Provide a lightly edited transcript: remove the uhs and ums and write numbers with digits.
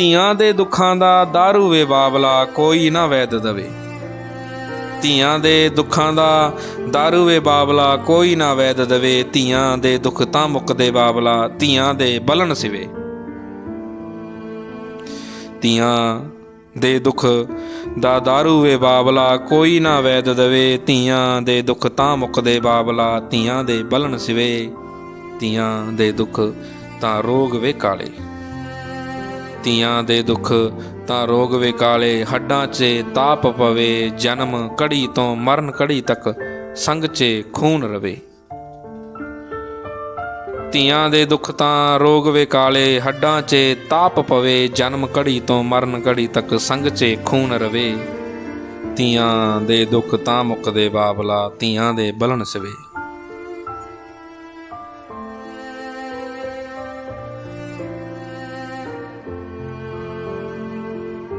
ਧੀਆਂ ਦੇ ਦੁੱਖਾਂ ਦਾ ਦਾਰੂ ਵੇ ਬਾਬਲਾ ਕੋਈ ਨਾ ਵੈਦ ਦਵੇ। ਧੀਆਂ ਦੇ ਦੁੱਖਾਂ ਦਾ ਦਾਰੂ ਵੇ ਬਾਬਲਾ ਕੋਈ ਨਾ ਵੈਦ ਦਵੇ। ਧੀਆਂ ਦੇ ਦੁੱਖ ਤਾਂ ਮੁੱਕਦੇ ਬਾਬਲਾ ਧੀਆਂ ਦੇ ਬਲਨ ਸਿਵੇ। ਧੀਆਂ ਦੇ ਦੁੱਖ ਦਾ ਦਾਰੂ ਵੇ ਬਾਬਲਾ ਕੋਈ ਨਾ ਵੈਦ ਦਵੇ। ਧੀਆਂ ਦੇ ਦੁੱਖ ਤਾਂ ਮੁੱਕਦੇ ਬਾਬਲਾ ਧੀਆਂ ਦੇ ਬਲਨ ਸਿਵੇ। ਧੀਆਂ ਦੇ ਦੁੱਖ ਤਾਂ ਰੋਗ ਵੇ ਕਾਲੇ। ਧੀਆਂ ਦੇ ਦੁੱਖ ਤਾਂ ਰੋਗ ਵੇ ਕਾਲੇ। ਹੱਡਾਂ 'ਚ ਤਾਪ ਪਵੇ ਜਨਮ ਘੜੀ ਤੋਂ ਮਰਨ ਘੜੀ ਤੱਕ ਸੰਗ 'ਚ ਖੂਨ ਰਵੇ। ਧੀਆਂ ਦੇ ਦੁੱਖ ਤਾਂ ਰੋਗ ਵੇ ਕਾਲੇ। ਹੱਡਾਂ 'ਚ ਤਾਪ ਪਵੇ ਜਨਮ ਘੜੀ ਤੋਂ ਮਰਨ ਘੜੀ ਤੱਕ ਸੰਗ 'ਚ ਖੂਨ ਰਵੇ। ਧੀਆਂ ਦੇ ਦੁੱਖ ਤਾਂ ਮੁੱਕਦੇ ਬਾਬਲਾ ਧੀਆਂ ਦੇ ਬਲਨ ਸਿਵੇ।